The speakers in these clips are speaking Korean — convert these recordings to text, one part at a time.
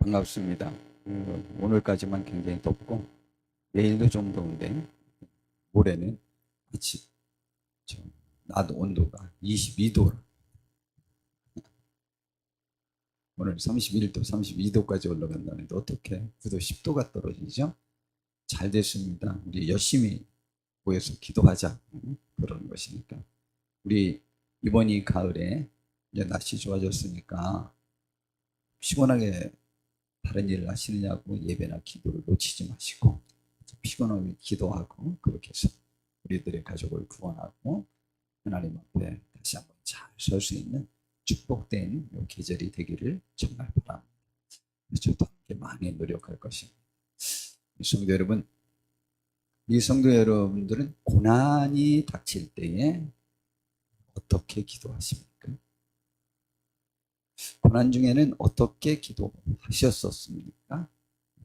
반갑습니다. 오늘까지만 굉장히 덥고 내일도 좀 더운데 모레는 아침 낮 온도가 22도라. 오늘 31도, 32도까지 올라간다는데 어떻게 9도, 10도가 떨어지죠? 잘 됐습니다. 우리 열심히 모여서 기도하자. 그런 것이니까. 우리 이번 이 가을에 이제 날씨 좋아졌으니까 피곤하게 다른 일을 하시느냐고 예배나 기도를 놓치지 마시고 피곤하게 기도하고 그렇게 해서 우리들의 가족을 구원하고 하나님 앞에 다시 한번 잘 설 수 있는 축복된 이 계절이 되기를 정말 바랍니다. 저도 함께 많이 노력할 것입니다. 성도 여러분, 이 성도 여러분들은 고난이 닥칠 때에 어떻게 기도하십니까? 고난 중에는 어떻게 기도하셨었습니까?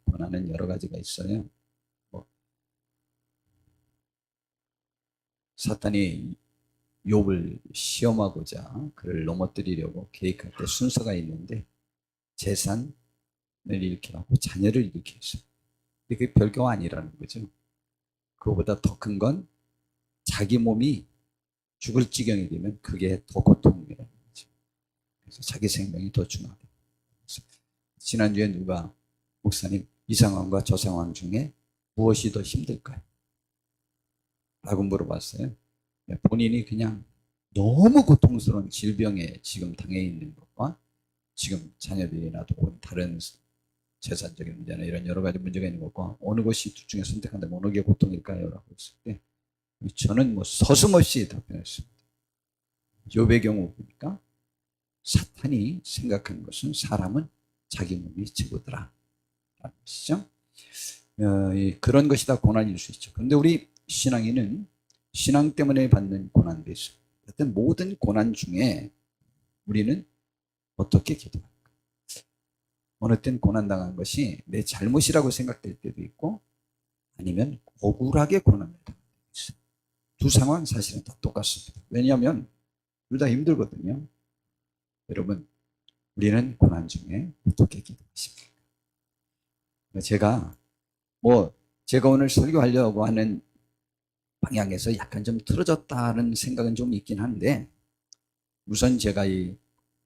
고난은 여러 가지가 있어요. 사탄이 욥을 시험하고자 그를 넘어뜨리려고 계획할 때 순서가 있는데 재산을 잃게 하고 자녀를 잃게 했어요. 근데 그게 별거 아니라는 거죠. 그거보다 더 큰 건 자기 몸이 죽을 지경이 되면 그게 더 고통이라는 거죠. 그래서 자기 생명이 더 중요하다. 지난주에 누가 목사님 이 상황과 저 상황 중에 무엇이 더 힘들까요? 라고 물어봤어요. 본인이 그냥 너무 고통스러운 질병에 지금 당해 있는 것과 지금 자녀들이나 혹은 다른 재산적인 문제나 이런 여러 가지 문제가 있는 것과 어느 것이 둘 중에 선택한다면 어느 게 고통일까요? 라고 했을 때 저는 뭐 서슴없이 답변했습니다. 욥의 경우 보니까 사탄이 생각한 것은 사람은 자기 몸이 최고더라 라는 것이죠. 그런 것이 다 고난일 수 있죠. 그런데 우리 신앙인은 신앙 때문에 받는 고난도 있어요. 하여튼 모든 고난 중에 우리는 어떻게 기도할까? 어느 땐 고난당한 것이 내 잘못이라고 생각될 때도 있고 아니면 억울하게 고난을 당할 때도 있어요. 두 상황 사실은 다 똑같습니다. 왜냐하면 둘 다 힘들거든요. 여러분, 우리는 고난 중에 어떻게 기도하십니까? 제가 오늘 설교하려고 하는 방향에서 약간 좀 틀어졌다는 생각은 좀 있긴 한데 우선 제가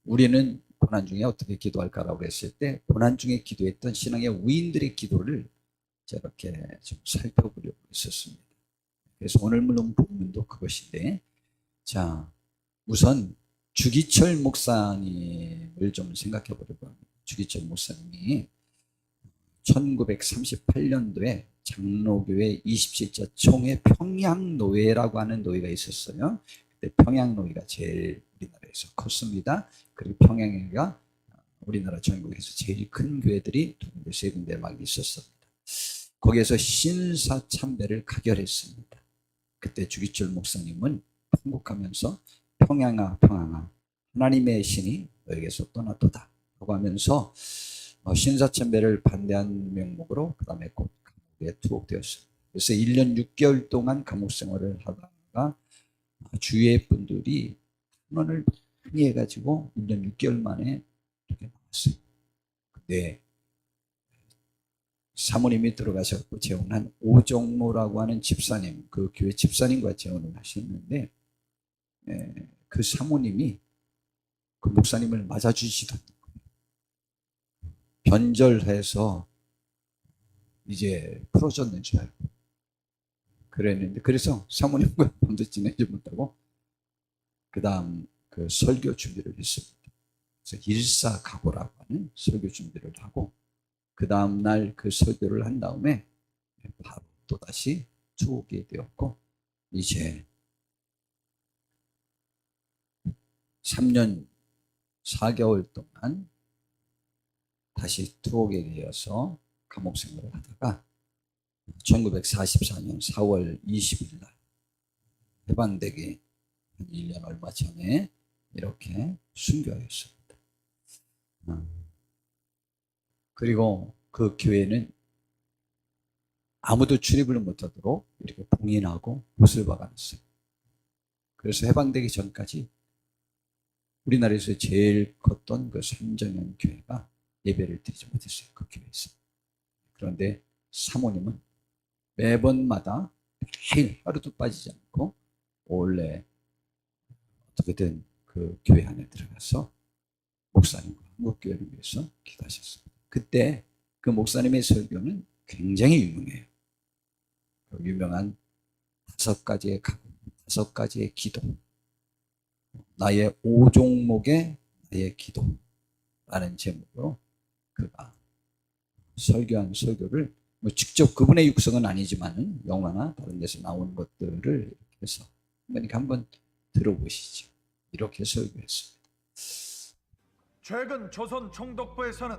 우리는 고난 중에 어떻게 기도할까라고 했을 때 고난 중에 기도했던 신앙의 우인들의 기도를 제가 이렇게 좀 살펴보려고 했었습니다. 그래서 오늘 물론 본문도 그것인데 자 우선 주기철 목사님을 좀 생각해 보려고 합니다. 주기철 목사님이 1938년도에 장로교회 27자 총회 평양노회라고 하는 노회가 있었어요. 그때 평양노회가 제일 우리나라에서 컸습니다. 그리고 평양회가 우리나라 전국에서 제일 큰 교회들이 두 군데, 세 군데 막 있었습니다. 거기에서 신사참배를 가결했습니다. 그때 주기철 목사님은 통곡하면서 평양아 평양아 하나님의 신이 너에게서 떠났도다 라고 하면서 신사참배를 반대한 명목으로 그 다음에 곧 감옥에 투옥되었습니다. 그래서 1년 6개월 동안 감옥 생활을 하다가 주위의 분들이 탄원을 많이 해가지고 1년 6개월 만에 이렇게 나왔어요. 근데 사모님이 들어가셔서 재혼한 오정모라고 하는 집사님, 그 교회 집사님과 재혼을 하셨는데 그 사모님이 그 목사님을 맞아주시던 변절해서 이제 풀어졌는 줄 알고 그랬는데 그래서 사모님과 밤도 지내지 못하고 그 다음 그 설교 준비를 했습니다. 그래서 일사각오라고 하는 설교 준비를 하고 그 다음 날 그 설교를 한 다음에 바로 또다시 투옥이 되었고 이제 3년 4개월 동안 다시 투옥에 되어서 감옥 생활을 하다가 1944년 4월 20일 날 해방되기 한 1년 얼마 전에 이렇게 순교하였습니다. 그리고 그 교회는 아무도 출입을 못하도록 이렇게 봉인하고 못을 박아놨어요. 그래서 해방되기 전까지 우리나라에서 제일 컸던 그 삼정연 교회가 예배를 드리지 못했어요. 그 교회에서. 그런데 사모님은 매번마다 매일 하루도 빠지지 않고 원래 어떻게든 그 교회 안에 들어가서 목사님과 한국교회를 위해서 기도하셨습니다. 그때 그 목사님의 설교는 굉장히 유명해요. 그 유명한 5가지의 각오, 5가지의 기도, 나의 5종목의 나의 기도라는 제목으로 그가 설교한 설교를 뭐 직접 그분의 육성은 아니지만 영화나 다른 데서 나온 것들을 이렇게 해서 한번 들어보시죠. 이렇게 설교했습니다. 최근 조선 총독부에서는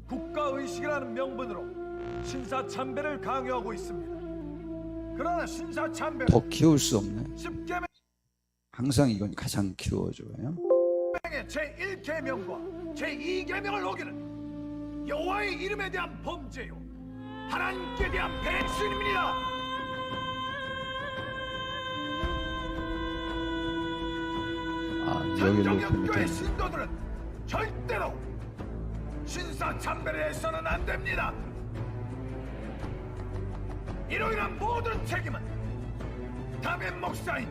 국가의식이라는 명분으로 신사참배를 강요하고 있습니다. 그러나 신사참배는 더 키울 수 없네. 10계명의 항상 이건 가장 키워줘요. 제1계명과 제2계명을 어기는 여호와의 이름에 대한 범죄요 하나님께 대한 배신입니다. 여기로 천정역교회 신도들은 절대로 신사참배를 해서는 안 됩니다. 이로 인한 모든 책임은 담임 목사인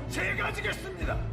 제가 지겠습니다.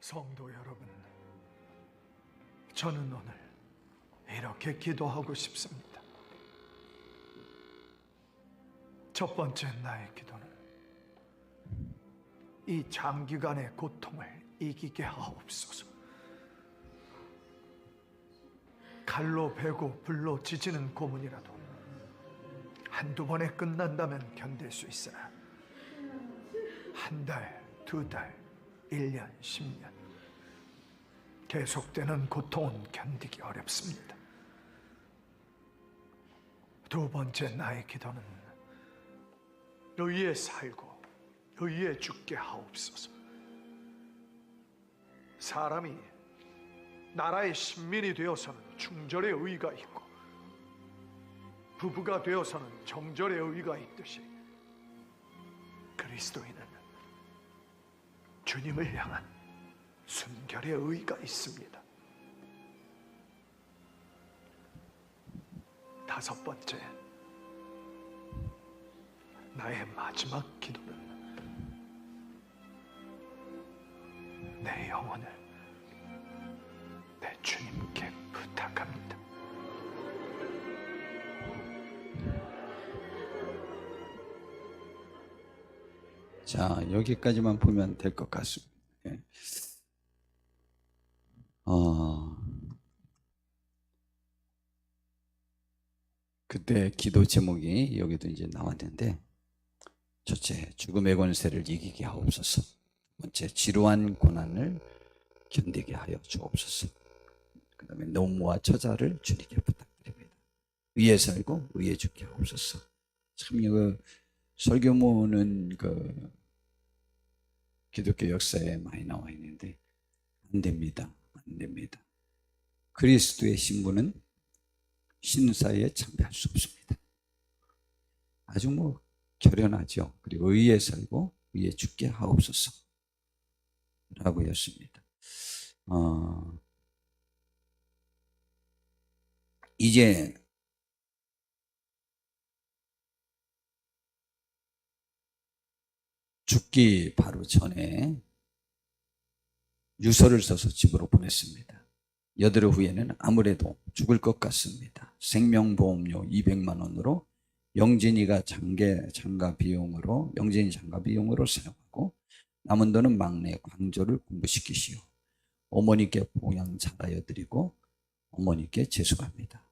성도 여러분, 저는 오늘 이렇게 기도하고 싶습니다. 첫 번째 나의 기도는 이 장기간의 고통을 이기게 하옵소서. 칼로 베고 불로 지지는 고문이라도 한두 번에 끝난다면 견딜 수 있으나 한 달, 2달, 1년, 10년 계속되는 고통은 견디기 어렵습니다. 두 번째 나의 기도는 의에 살고 의에 죽게 하옵소서. 사람이 나라의 신민이 되어서는 충절의 의의가 있고 부부가 되어서는 정절의 의의가 있듯이 그리스도인은 주님을 향한 순결의 의의가 있습니다. 다섯 번째, 나의 마지막 기도는 내 영혼을 내 주님께 부탁합니다. 자, 여기까지만 보면 될 것 같습니다. 예. 그때 기도 제목이 여기도 이제 나왔는데, 첫째, 죽음의 권세를 이기게 하옵소서. 번째, 지루한 고난을 견디게 하여 주옵소서. 그 다음에 노무와 처자를 줄이게 부탁드립니다. 의에 살고 의에 죽게 하옵소서. 참, 이거 설교문은 그 기독교 역사에 많이 나와 있는데 안 됩니다. 안 됩니다. 그리스도의 신부는 신사에 참배할 수 없습니다. 아주 뭐 결연하죠. 그리고 의에 살고 의에 죽게 하옵소서 라고 했습니다. 이제 죽기 바로 전에 유서를 써서 집으로 보냈습니다. 여드레 후에는 아무래도 죽을 것 같습니다. 생명보험료 200만 원으로 영진이 장가 비용으로 사용하고 남은 돈은 막내 광조를 공부시키시오. 어머니께 봉양 잘하여 드리고 어머니께 제수합니다.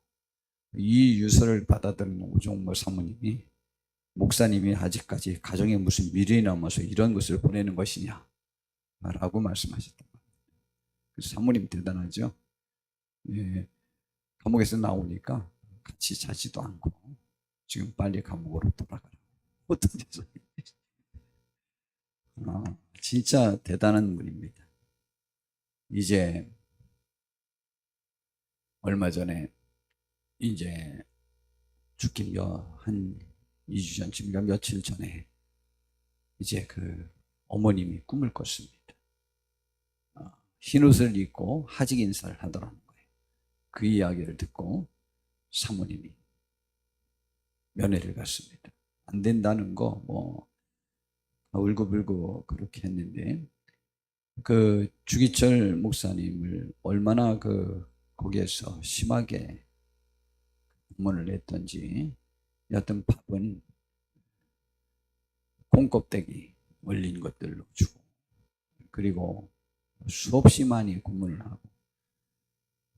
이 유서를 받아들인 오종모 사모님이 목사님이 아직까지 가정에 무슨 미련이 남아서 이런 것을 보내는 것이냐 라고 말씀하셨던 거예요. 그래서 사모님 대단하죠. 예, 감옥에서 나오니까 같이 자지도 않고 지금 빨리 감옥으로 돌아가라. 어떤 데서 진짜 대단한 분입니다. 이제 얼마 전에 이제 죽기 한 2주 전쯤인가 며칠 전에 이제 그 어머님이 꿈을 꿨습니다. 흰 옷을 입고 하직 인사를 하더라는 거예요. 그 이야기를 듣고 사모님이 면회를 갔습니다. 안 된다는 거 뭐 울고불고 그렇게 했는데 그 주기철 목사님을 얼마나 거기에서 심하게 공문을 했던지 여하튼 밥은 콩껍데기 얼린 것들로 주고 그리고 수없이 많이 공문을 하고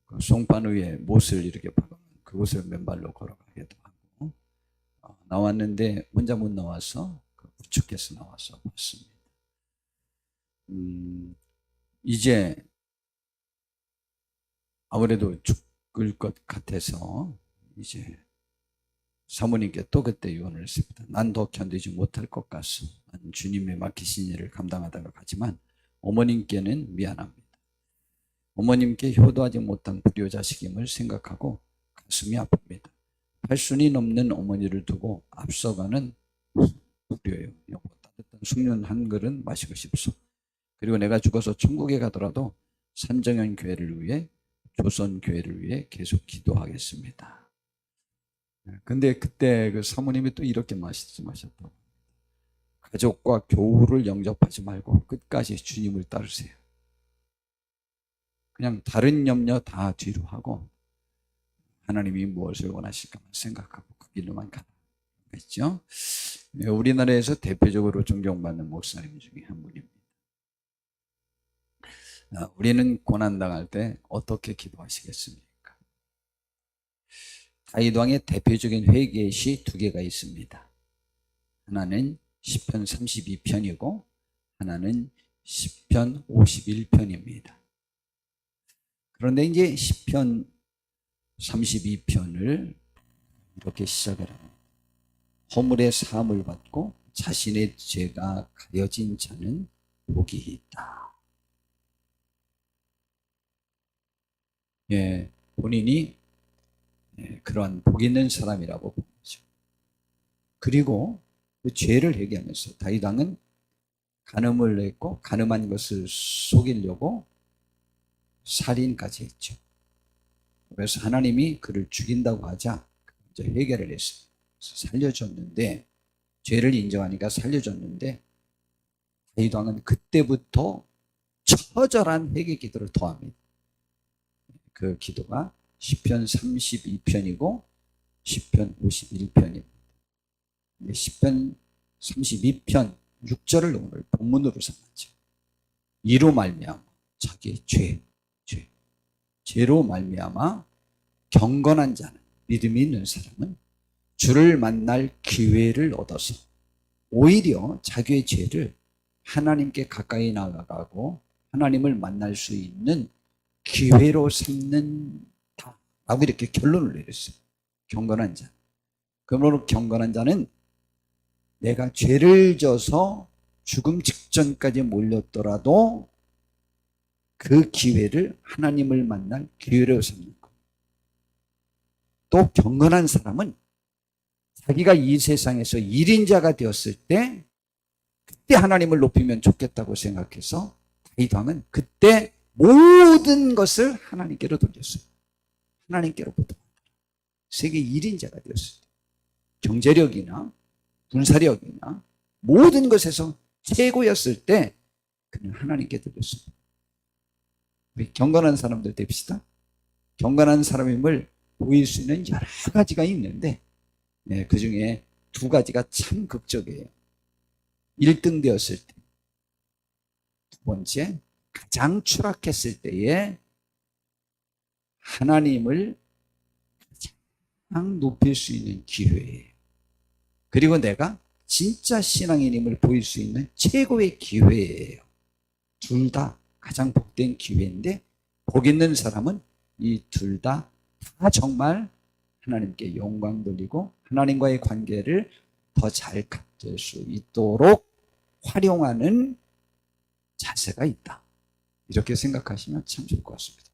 그 송판 위에 못을 이렇게 박으면 그곳을 맨발로 걸어가기도 하고 나왔는데 혼자 못 나와서 부축해서 나와서 봤습니다. 이제 아무래도 죽을 것 같아서 이제 사모님께 또 그때 유언을 했습니다. 난 더 견디지 못할 것 같소. 난 주님의 맡기신 일을 감당하다가 가지만 어머님께는 미안합니다. 어머님께 효도하지 못한 불효자식임을 생각하고 가슴이 아픕니다. 8순이 넘는 어머니를 두고 앞서가는 불효예요. 여보 따뜻한 숭늉 한 그릇 마시고 싶소. 그리고 내가 죽어서 천국에 가더라도 산정현 교회를 위해 조선 교회를 위해 계속 기도하겠습니다. 근데 그때 그 사모님이 또 이렇게 말씀하셨다고. 가족과 교우를 영접하지 말고 끝까지 주님을 따르세요. 그냥 다른 염려 다 뒤로 하고 하나님이 무엇을 원하실까만 생각하고 그 길로만 가라 했죠. 우리나라에서 대표적으로 존경받는 목사님 중에 한 분입니다. 우리는 고난당할 때 어떻게 기도하시겠습니까? 다윗 왕의 대표적인 회개의 시 두 개가 있습니다. 하나는 시편 32편이고 하나는 시편 51편입니다. 그런데 이제 시편 32편을 이렇게 시작을 합니다. 허물의 사함을 받고 자신의 죄가 가려진 자는 복이 있다. 예, 본인이 그러한 복 있는 사람이라고 보죠. 그리고 그 죄를 회개하면서 다윗 왕은 간음을 했고 간음한 것을 속이려고 살인까지 했죠. 그래서 하나님이 그를 죽인다고 하자 이제 회개를 했어요. 살려줬는데 죄를 인정하니까 살려줬는데 다윗 왕은 그때부터 처절한 회개 기도를 더합니다. 그 기도가 시편 32편이고 시편 51편입니다. 시편 32편 6절을 오늘 본문으로 삼았죠. 이로 말미암아 자기의 죄로 말미암아 경건한 자는 믿음이 있는 사람은 주를 만날 기회를 얻어서 오히려 자기의 죄를 하나님께 가까이 나아가고 하나님을 만날 수 있는 기회로 삼는다 라고 이렇게 결론을 내렸어요. 경건한 자. 그러므로 경건한 자는 내가 죄를 져서 죽음 직전까지 몰렸더라도 그 기회를 하나님을 만날 기회로 삼는 것. 또 경건한 사람은 자기가 이 세상에서 1인자가 되었을 때 그때 하나님을 높이면 좋겠다고 생각해서 다윗 왕은 그때 모든 것을 하나님께로 돌렸어요. 하나님께로부터 세계 1인자가 되었을 때 경제력이나 군사력이나 모든 것에서 최고였을 때 그는 하나님께 돌렸습니다. 우리 경건한 사람들 됩시다. 경건한 사람임을 보일 수 있는 여러 가지가 있는데 그 중에 두 가지가 참 극적이에요. 1등 되었을 때, 두 번째 가장 추락했을 때에 하나님을 가장 높일 수 있는 기회예요. 그리고 내가 진짜 신앙인임을 보일 수 있는 최고의 기회예요. 둘 다 가장 복된 기회인데 복 있는 사람은 이 둘 다 정말 하나님께 영광 돌리고 하나님과의 관계를 더 잘 갖출 수 있도록 활용하는 자세가 있다. 이렇게 생각하시면 참 좋을 것 같습니다.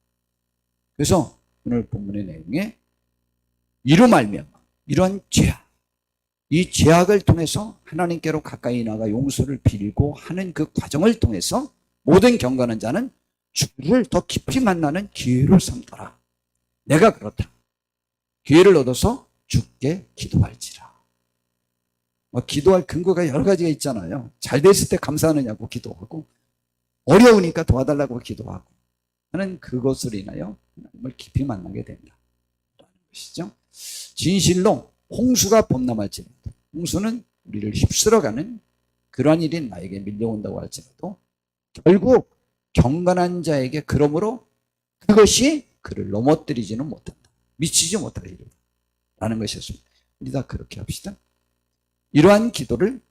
그래서 오늘 본문의 내용에 이로 말미암아 이러한 죄악, 이 죄악을 통해서 하나님께로 가까이 나가 용서를 빌고 하는 그 과정을 통해서 모든 경건한 자는 주를 더 깊이 만나는 기회를 삼더라. 내가 그렇다. 기회를 얻어서 주께 기도할지라. 기도할 근거가 여러 가지가 있잖아요. 잘 됐을 때 감사하느냐고 기도하고, 어려우니까 도와달라고 기도하고 하는 그것을 인하여 하나님을 깊이 만나게 된다. 라는 것이죠. 진실로 홍수가 범람할지라도, 홍수는 우리를 휩쓸어가는 그러한 일이 나에게 밀려온다고 할지라도 결국 경건한 자에게 그러므로 그것이 그를 넘어뜨리지는 못한다. 미치지 못할 일이다. 라는 것이었습니다. 우리 다 그렇게 합시다. 이러한 기도를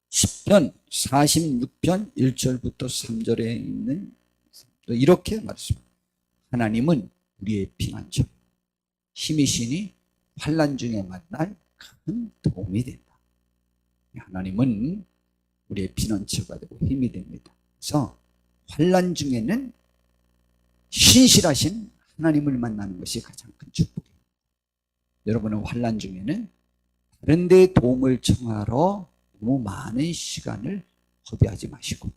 10편 46편 1절부터 3절에 있는 이렇게 말했습니다. 하나님은 우리의 피난처, 힘이시니 환난 중에 만날 큰 도움이 된다. 하나님은 우리의 피난처가 되고 힘이 됩니다. 그래서 환난 중에는 신실하신 하나님을 만나는 것이 가장 큰 축복입니다. 여러분은 환난 중에는 다른 데 도움을 청하러 너무 많은 시간을 허비하지 마시고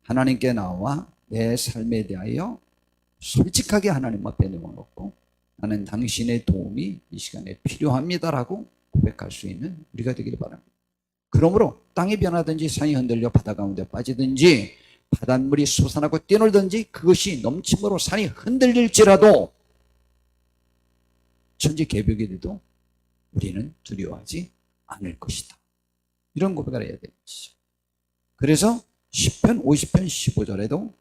하나님께 나와 내 삶에 대하여 솔직하게 하나님 앞에 내어놓고 나는 당신의 도움이 이 시간에 필요합니다라고 고백할 수 있는 우리가 되기를 바랍니다. 그러므로 땅이 변하든지 산이 흔들려 바다 가운데 빠지든지 바닷물이 솟아나고 뛰놀든지 그것이 넘침으로 산이 흔들릴지라도 천지 개벽이 돼도 우리는 두려워하지 않을 것이다. 이런 고백을 해야 되는 것이죠. 그래서 10편 50편 15절에도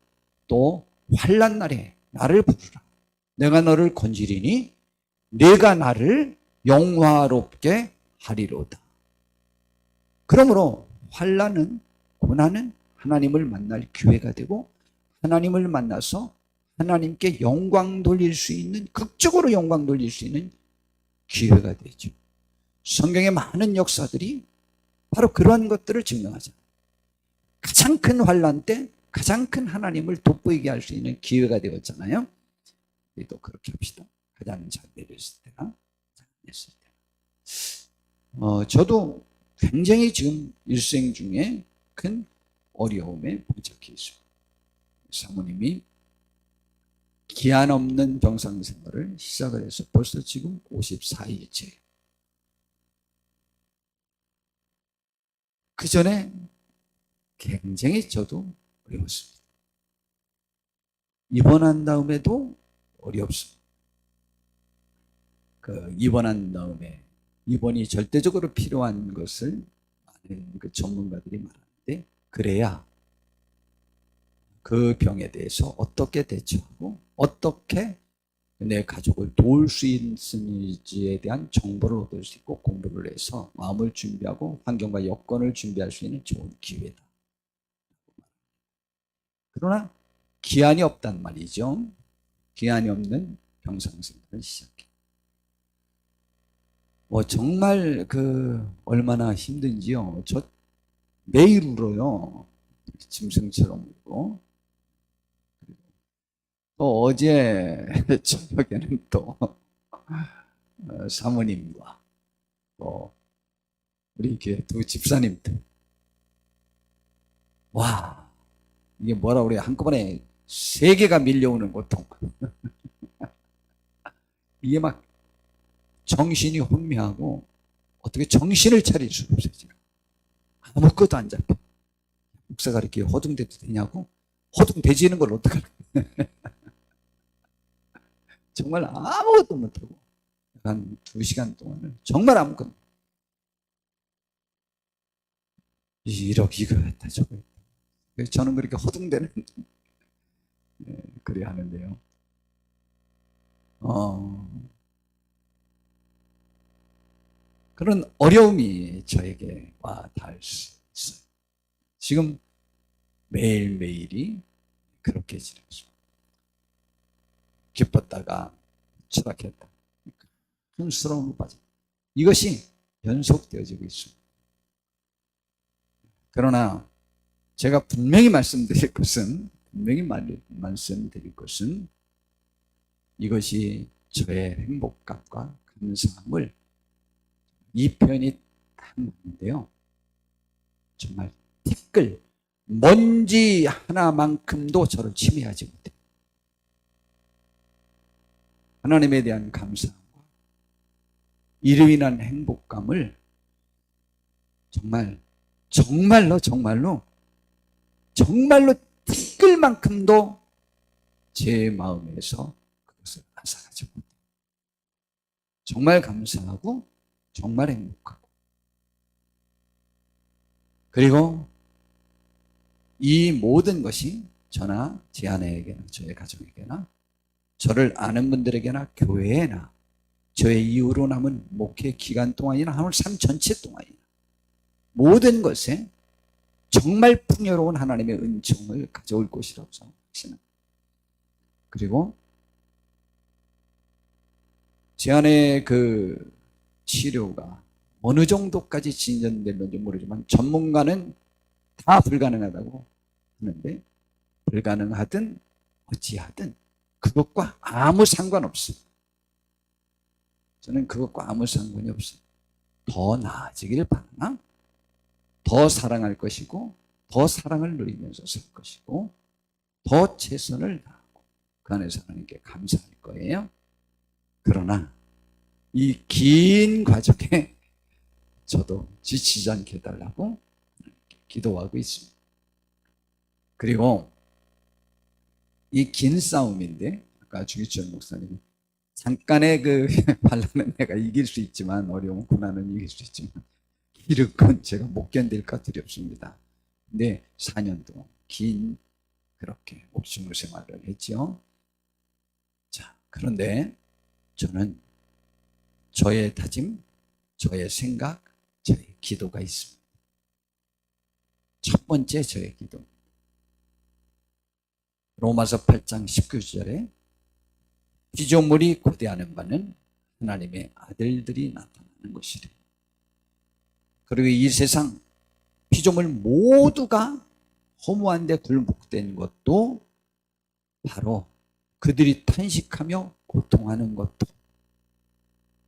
또 환난 날에 나를 부르라. 내가 너를 건지리니 내가 나를 영화롭게 하리로다. 그러므로 환난은, 고난은 하나님을 만날 기회가 되고 하나님을 만나서 하나님께 영광 돌릴 수 있는, 극적으로 영광 돌릴 수 있는 기회가 되죠. 성경의 많은 역사들이 바로 그런 것들을 증명하잖아요. 가장 큰 환난 때 가장 큰 하나님을 돋보이게 할 수 있는 기회가 되었잖아요. 우리도 그렇게 합시다. 가장 잘 내렸을 때나 잘 냈을 때. 저도 굉장히 지금 일생 중에 큰 어려움에 봉착해 있습니다. 사모님이 기한 없는 병상 생활을 시작을 해서 벌써 지금 54일째. 그 전에 굉장히 저도 어려웠습니다. 입원한 다음에도 어렵습니다. 입원한 다음에 입원이 절대적으로 필요한 것을 많은 전문가들이 말하는데, 그래야 그 병에 대해서 어떻게 대처하고 어떻게 내 가족을 도울 수 있는지에 대한 정보를 얻을 수 있고 공부를 해서 마음을 준비하고 환경과 여건을 준비할 수 있는 좋은 기회다. 그러나 기한이 없단 말이죠. 기한이 없는 병상생활을 시작해. 정말 얼마나 힘든지요. 저 매일 울어요. 짐승처럼 울고. 또 어제 저녁에는 또 사모님과 또 우리 교회 두 집사님들, 와, 이게 뭐라 그래요? 한꺼번에 세 개가 밀려오는 고통. 이게 막 정신이 혼미하고 어떻게 정신을 차릴 수가 없어요. 지금 아무것도 안 잡혀. 목사가 이렇게 허둥대도 되냐고? 허둥대지는 걸 어떡할까? 정말 아무것도 못하고 한 2시간 동안은 정말 아무것도, 이렇게 이거 했다 저거 했다. 저는 그렇게 허둥대는 그래 하는데요. 그런 어려움이 저에게 와 닿을 수 있어요. 지금 매일매일이 그렇게 지냈습니다. 기뻤다가 추락했다. 큰 스러움을 빠져. 이것이 연속되어지고 있습니다. 그러나 제가 분명히 말씀드릴 것은 이것이 저의 행복감과 감사함을 이 표현이 딱 맞는데요. 정말 티끌, 먼지 하나만큼도 저를 침해하지 못해요. 하나님에 대한 감사함과 이로 인한 행복감을 정말로 티끌만큼도 제 마음에서 그것을 앗아가지 못해요. 정말 감사하고 정말 행복하고, 그리고 이 모든 것이 저나 제 아내에게나 저의 가정에게나 저를 아는 분들에게나 교회에나 저의 이후로 남은 목회 기간 동안이나 하늘 삶 전체 동안이나 모든 것에 정말 풍요로운 하나님의 은총을 가져올 것이라고 생각하시는. 그리고 제 아내의 그 치료가 어느 정도까지 진전됐는지 모르지만 전문가는 다 불가능하다고 하는데, 불가능하든 어찌하든 그것과 아무 상관없어요. 저는 그것과 아무 상관이 없어요. 더 나아지길 바라나, 더 사랑할 것이고, 더 사랑을 누리면서 살 것이고, 더 최선을 다하고 그 안에서 하나님께 감사할 거예요. 그러나 이 긴 과정에 저도 지치지 않게 해달라고 기도하고 있습니다. 그리고 이 긴 싸움인데, 아까 주기철 목사님이 잠깐의 그 반란은 내가 이길 수 있지만, 어려운 고난은 이길 수 있지만 이르건 제가 못 견딜까 두렵습니다. 근데 4년 동안 긴 그렇게 옥중물 생활을 했죠. 자, 그런데 저는 저의 다짐, 저의 생각, 저의 기도가 있습니다. 첫 번째 저의 기도, 로마서 8장 19절에 피조물이 고대하는 바는 하나님의 아들들이 나타나는 것이래. 그리고 이 세상 피조물 모두가 허무한 데 굴복된 것도 바로 그들이 탄식하며 고통하는 것도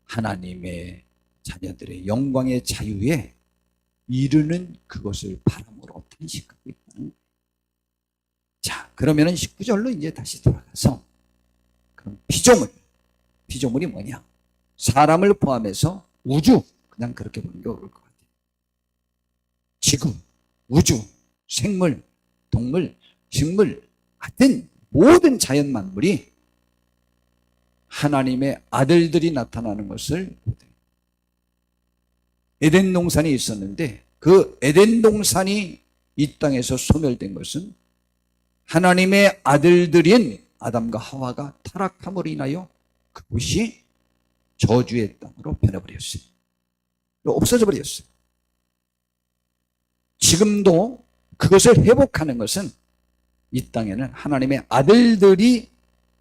하나님의 자녀들의 영광의 자유에 이르는 그것을 바람으로 탄식하고 있다는 거예요. 자, 그러면은 19절로 이제 다시 돌아가서, 그럼 피조물이 뭐냐? 사람을 포함해서 우주, 그냥 그렇게 보는 게 옳을 것 같아요. 지구, 우주, 생물, 동물, 식물 같은 모든 자연 만물이 하나님의 아들들이 나타나는 것을 보세요. 에덴 동산이 있었는데 그 에덴 동산이 이 땅에서 소멸된 것은 하나님의 아들들인 아담과 하와가 타락함으로 인하여 그곳이 저주의 땅으로 변해버렸어요. 없어져 버렸어요. 지금도 그것을 회복하는 것은 이 땅에는 하나님의 아들들이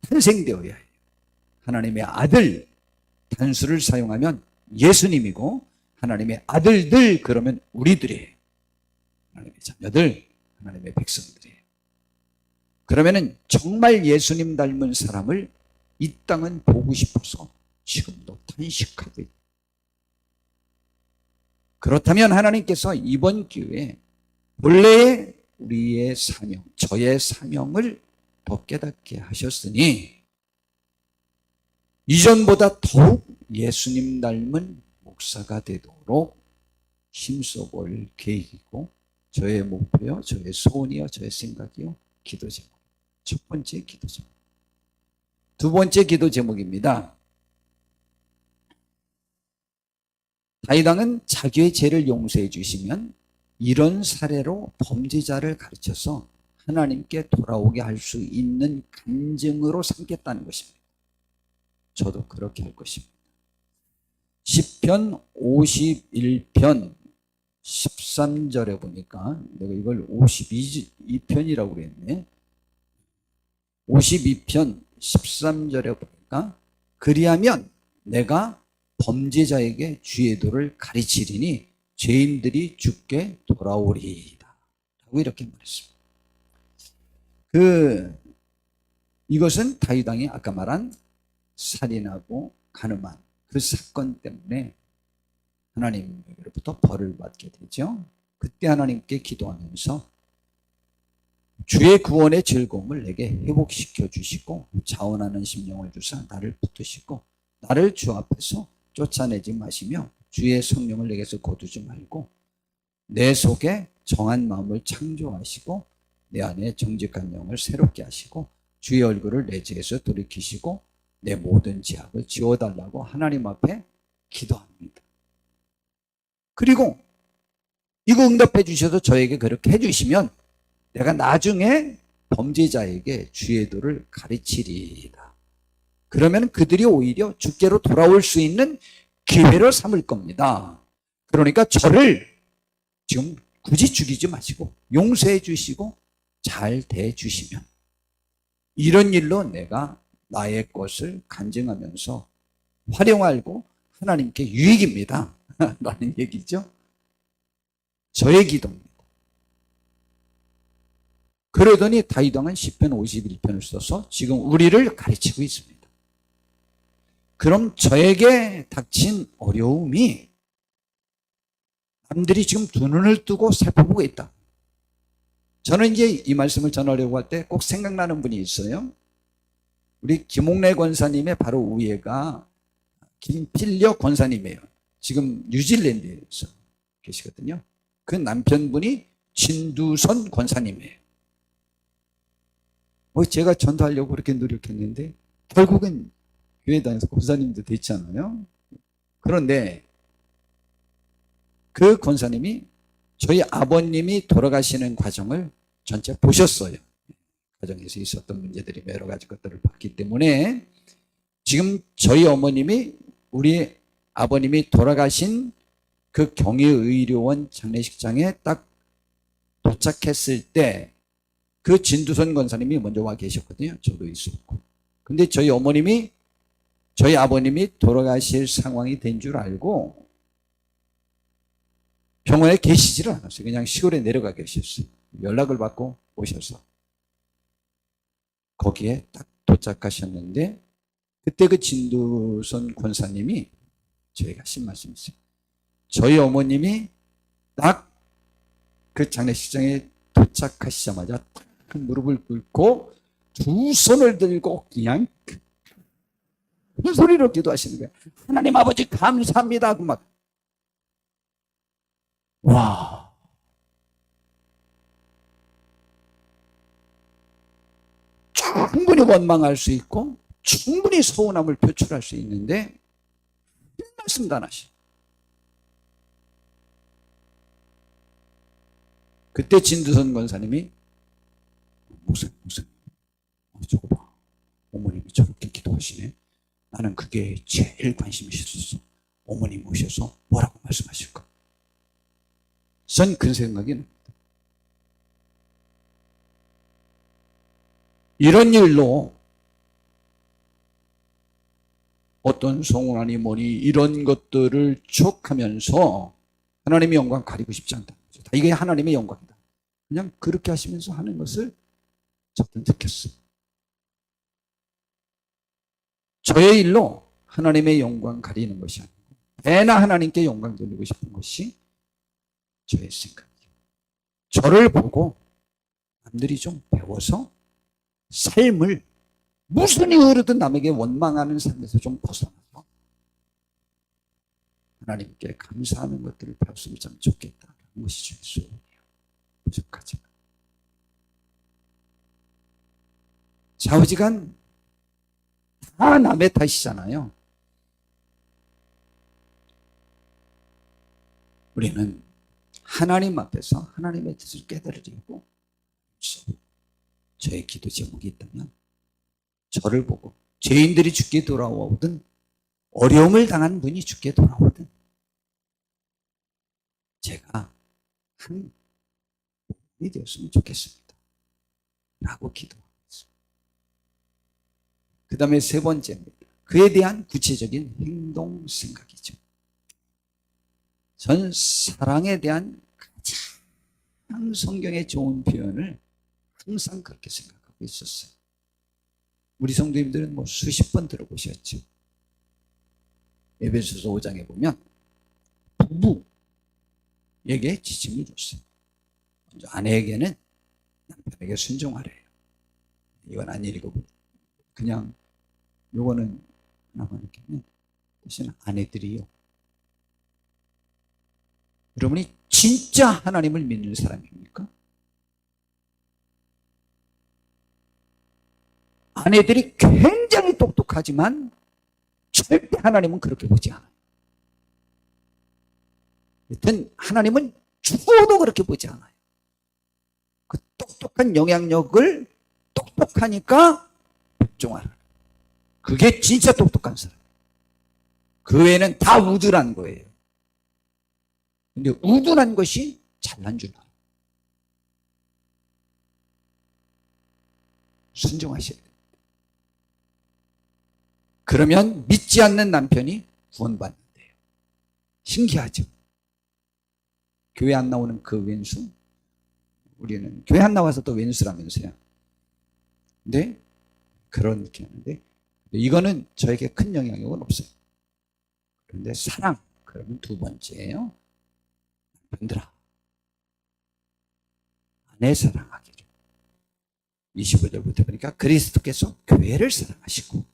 탄생되어야 해요. 하나님의 아들, 단수를 사용하면 예수님이고, 하나님의 아들들 그러면 우리들이에요. 하나님의 자녀들, 하나님의 백성들이에요. 그러면은 정말 예수님 닮은 사람을 이 땅은 보고 싶어서 지금도 탄식하고 있다. 그렇다면 하나님께서 이번 기회에 본래의 우리의 사명, 저의 사명을 더 깨닫게 하셨으니 이전보다 더욱 예수님 닮은 목사가 되도록 힘써볼 계획이고, 저의 목표요, 저의 소원이요, 저의 생각이요, 기도 제목. 첫 번째 기도 제목. 두 번째 기도 제목입니다. 다윗 왕은 자기의 죄를 용서해 주시면 이런 사례로 범죄자를 가르쳐서 하나님께 돌아오게 할 수 있는 간증으로 삼겠다는 것입니다. 저도 그렇게 할 것입니다. 시편 51편 13절에 보니까 내가 이걸 52편이라고 그랬네. 52편 13절에 보니까 그리하면 내가 범죄자에게 주의 도를 가르치리니 죄인들이 죽게 돌아오리이다 라고 이렇게 말했습니다. 이것은 다윗 왕이 아까 말한 살인하고 간음한 그 사건 때문에 하나님으로부터 벌을 받게 되죠. 그때 하나님께 기도하면서 주의 구원의 즐거움을 내게 회복시켜 주시고 자원하는 심령을 주사 나를 붙드시고 나를 주 앞에서 쫓아내지 마시며 주의 성령을 내게서 거두지 말고 내 속에 정한 마음을 창조하시고 내 안에 정직한 영을 새롭게 하시고 주의 얼굴을 내 죄에서 돌이키시고 내 모든 죄악을 지워달라고 하나님 앞에 기도합니다. 그리고 이거 응답해 주셔서 저에게 그렇게 해주시면 내가 나중에 범죄자에게 주의 도를 가르치리이다. 그러면 그들이 오히려 주께로 돌아올 수 있는 기회로 삼을 겁니다. 그러니까 저를 지금 굳이 죽이지 마시고 용서해 주시고 잘 대해주시면 이런 일로 내가 나의 것을 간증하면서 활용하고 하나님께 유익입니다 라는 얘기죠. 저의 기도입니다. 그러더니 다윗 왕은 시편 51편을 써서 지금 우리를 가르치고 있습니다. 그럼 저에게 닥친 어려움이 남들이 지금 두 눈을 뜨고 살펴보고 있다. 저는 이제 이 말씀을 전하려고 할 때 꼭 생각나는 분이 있어요. 우리 김옥래 권사님의 바로 우애가 김필려 권사님이에요. 지금 뉴질랜드에서 계시거든요. 그 남편분이 진두선 권사님이에요. 제가 전도하려고 그렇게 노력했는데 결국은 교회 다녀서 권사님도 됐잖아요. 그런데 그 권사님이 저희 아버님이 돌아가시는 과정을 전체 보셨어요. 가정에서 있었던 문제들이 여러 가지 것들을 봤기 때문에 지금 저희 어머님이 우리 아버님이 돌아가신 그 경희의료원 장례식장에 딱 도착했을 때 그 진두선 권사님이 먼저 와 계셨거든요. 저도 있었고. 근데 저희 아버님이 돌아가실 상황이 된 줄 알고 병원에 계시지를 않았어요. 그냥 시골에 내려가 계셨어요. 연락을 받고 오셔서 거기에 딱 도착하셨는데 그때 그 진두선 권사님이 저희가 하신 말씀이 있어요. 저희 어머님이 딱 그 장례식장에 도착하시자마자 딱 무릎을 꿇고 두 손을 들고 그냥 큰 소리로 기도하시는 거예요. 하나님 아버지 감사합니다 하고 막 와. 충분히 원망할 수 있고 충분히 서운함을 표출할 수 있는데 말씀도 안 하시. 그때 진두선 권사님이 목사님 저거 봐. 어머님이 저렇게 기도하시네. 나는 그게 제일 관심이 있었어. 어머님 오셔서 뭐라고 말씀하실까? 전 그 생각이 납니다. 이런 일로 어떤 성원하니 뭐니 이런 것들을 추억하면서 하나님의 영광 가리고 싶지 않다. 이게 하나님의 영광이다. 그냥 그렇게 하시면서 하는 것을 저는 느꼈어요. 저의 일로 하나님의 영광 가리는 것이 아니고 배나 하나님께 영광 돌리고 싶은 것이 저의 생각이에요. 저를 보고 남들이 좀 배워서 삶을 무슨 이유로든 남에게 원망하는 삶에서 좀 벗어나서 하나님께 감사하는 것들을 배웠으면 참 좋겠다는 것이 저의 소원이에요. 부족하지만 좌우지간 다 남의 탓이잖아요. 우리는 하나님 앞에서 하나님의 뜻을 깨달으려고 저의 기도 제목이 있다면 저를 보고 죄인들이 죽게 돌아오든 어려움을 당한 분이 죽게 돌아오든 제가 한 분이 되었으면 좋겠습니다 라고 기도하고 있습니다. 그 다음에 세 번째입니다. 그에 대한 구체적인 행동 생각이죠. 전 사랑에 대한 가장 성경의 좋은 표현을 항상 그렇게 생각하고 있었어요. 우리 성도님들은 뭐 수십 번 들어보셨죠. 에베소서 5장에 보면 부부에게 지침을 줬어요. 먼저 아내에게는 남편에게 순종하래요. 이건 안 읽어보고 그냥 요거는 하나만 이렇게 하면 대신 아내들이요. 여러분이 진짜 하나님을 믿는 사람입니까? 아내들이 굉장히 똑똑하지만 절대 하나님은 그렇게 보지 않아요. 여튼 하나님은 죽어도 그렇게 보지 않아요. 그 똑똑한 영향력을 똑똑하니까 복종하라. 그게 진짜 똑똑한 사람. 그 외에는 다 우둔한 거예요. 근데 우둔한 것이 잘난 줄 알아요. 순종하셔야 돼요. 그러면 믿지 않는 남편이 구원받는데요. 신기하죠? 교회 안 나오는 그 왼수? 우리는 교회 안 나와서 또 왼수라면서요. 근데 그렇게 하는데 이거는 저에게 큰 영향력은 없어요. 그런데 사랑, 그러면 두 번째예요. 남편들아, 아내 사랑하기를. 25절부터 보니까 그리스도께서 교회를 사랑하시고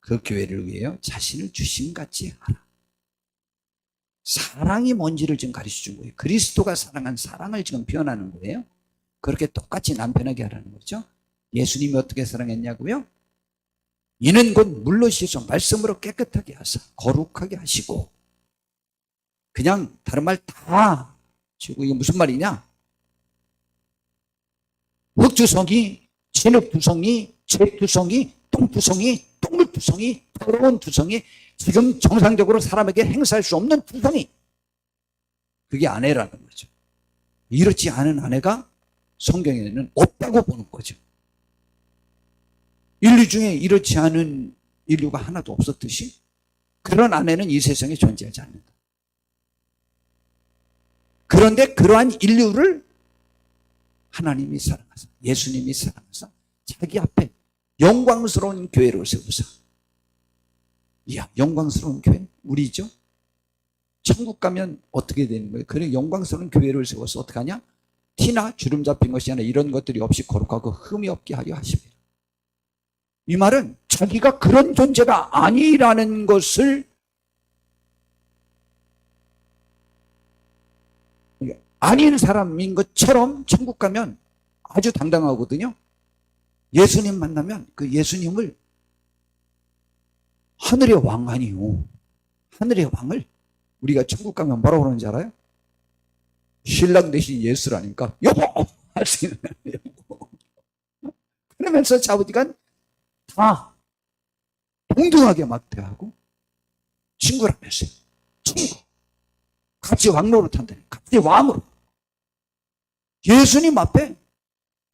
그 교회를 위하여 자신을 주심같이 하라. 사랑이 뭔지를 지금 가르쳐 준 거예요. 그리스도가 사랑한 사랑을 지금 표현하는 거예요. 그렇게 똑같이 남편에게 하라는 거죠. 예수님이 어떻게 사랑했냐고요? 이는 곧 물로 씻어 말씀으로 깨끗하게 하사 거룩하게 하시고. 그냥 다른 말 다 지금 이게 무슨 말이냐? 흙두성이, 진흙두성이, 잿두성이, 똥두성이, 동물두성이, 더러운 두성이, 지금 정상적으로 사람에게 행사할 수 없는 두성이, 그게 아내라는 거죠. 이렇지 않은 아내가 성경에는 없다고 보는 거죠. 인류 중에 이렇지 않은 인류가 하나도 없었듯이 그런 아내는 이 세상에 존재하지 않는다. 그런데 그러한 인류를 하나님이 사랑하사, 예수님이 사랑하사 자기 앞에 영광스러운 교회를 세우사. 이야, 영광스러운 교회 우리죠? 천국 가면 어떻게 되는 거예요? 그래, 영광스러운 교회를 세워서 어떻게 하냐? 티나 주름 잡힌 것이 아니라 이런 것들이 없이 거룩하고 흠이 없게 하려 하십니다. 이 말은 자기가 그런 존재가 아니라는 것을 아닌 사람인 것처럼 천국 가면 아주 당당하거든요. 예수님 만나면 그 예수님을 하늘의 왕 아니요. 하늘의 왕을 우리가 천국 가면 뭐라고 그러는지 알아요? 신랑 대신 예수라니까 여보! 할 수 있는 여보. 그러면서 아버지가 다 동등하게 막 대하고 친구라면서요. 친구. 같이 왕로로 탄다니. 같이 왕으로. 예수님 앞에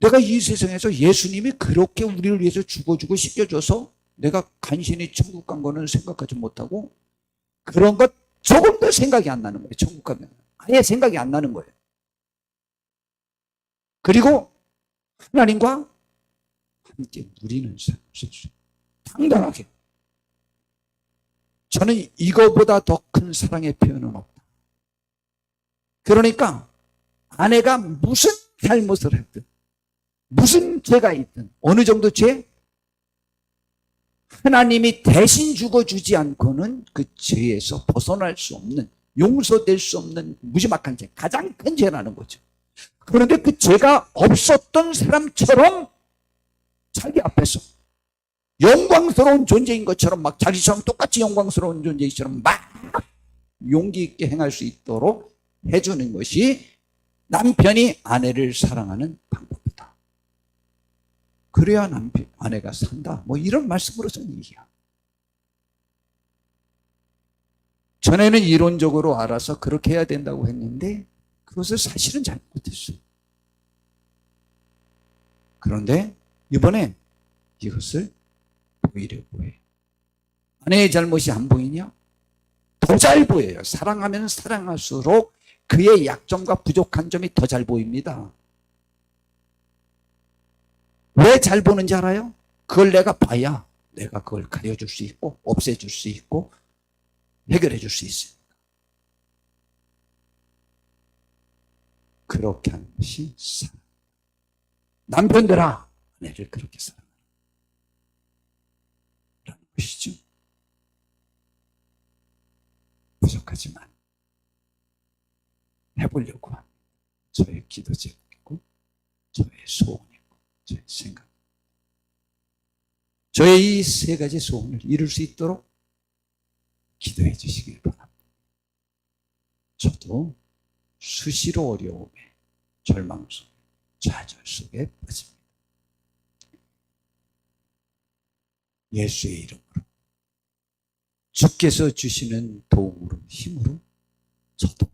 내가 이 세상에서 예수님이 그렇게 우리를 위해서 죽어주고 씻겨줘서 내가 간신히 천국 간 거는 생각하지 못하고 그런 것 조금 더 생각이 안 나는 거예요. 천국 가면. 아예 생각이 안 나는 거예요. 그리고 하나님과 함께 누리는 삶을 당당하게. 저는 이거보다 더 큰 사랑의 표현은 없다. 그러니까 아내가 무슨 잘못을 했든 무슨 죄가 있든 어느 정도 죄? 하나님이 대신 죽어주지 않고는 그 죄에서 벗어날 수 없는, 용서될 수 없는 무지막한 죄, 가장 큰 죄라는 거죠. 그런데 그 죄가 없었던 사람처럼 자기 앞에서 영광스러운 존재인 것처럼 막 자기처럼 똑같이 영광스러운 존재처럼 막 용기 있게 행할 수 있도록 해주는 것이 남편이 아내를 사랑하는 방법이다. 그래야 아내가 산다. 뭐 이런 말씀으로 저는 얘기합니다. 전에는 이론적으로 알아서 그렇게 해야 된다고 했는데 그것을 사실은 잘못했어요. 그런데 이번에 이것을 보이려고 해. 아내의 잘못이 안 보이냐? 더 잘 보여요. 사랑하면 사랑할수록 그의 약점과 부족한 점이 더 잘 보입니다. 왜 잘 보는지 알아요? 그걸 내가 봐야 내가 그걸 가려줄 수 있고 없애줄 수 있고 해결해 줄 수 있어요. 그렇게 하는 것이 사랑. 남편들아, 아내를 그렇게 사랑하라는 것이죠. 부족하지만 해보려고 합니다. 저의 기도 제목이고 저의 소원이고 저의 생각. 저의 이 세 가지 소원을 이룰 수 있도록 기도해 주시길 바랍니다. 저도 수시로 어려움에 절망 속에 좌절 속에 빠집니다. 예수의 이름으로 주께서 주시는 도움으로 힘으로 저도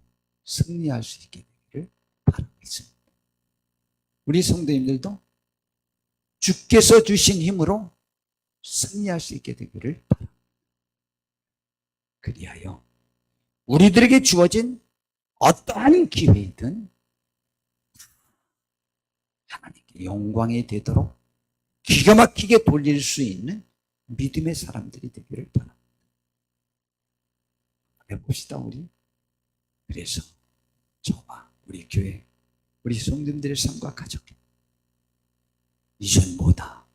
승리할 수 있게 되기를 바라겠습니다. 우리 성도님들도 주께서 주신 힘으로 승리할 수 있게 되기를 바랍니다. 그리하여 우리들에게 주어진 어떠한 기회이든 하나님께 영광이 되도록 기가 막히게 돌릴 수 있는 믿음의 사람들이 되기를 바랍니다. 해봅시다, 우리. 그래서 저와 우리 교회, 우리 성도님들의 삶과 가족 이전보다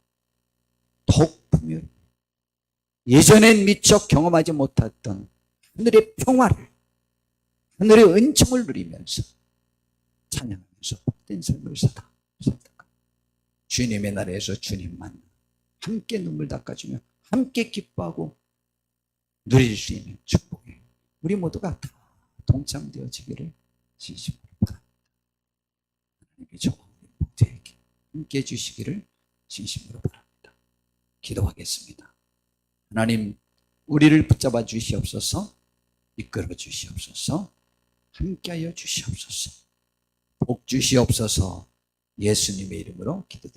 더욱 분명히 예전엔 미처 경험하지 못했던 하늘의 평화를, 하늘의 은총을 누리면서 찬양하면서 복된 삶을 살다 주님의 나라에서 주님만 함께 눈물 닦아주며 함께 기뻐하고 누릴 수 있는 축복에 우리 모두가 다 동참되어지기를 진심으로 바랍니다. 하나님의 저와 우리 모두에게 함께 해주시기를 진심으로 바랍니다. 기도하겠습니다. 하나님, 우리를 붙잡아 주시옵소서, 이끌어 주시옵소서, 함께하여 주시옵소서, 복 주시옵소서. 예수님의 이름으로 기도드립니다.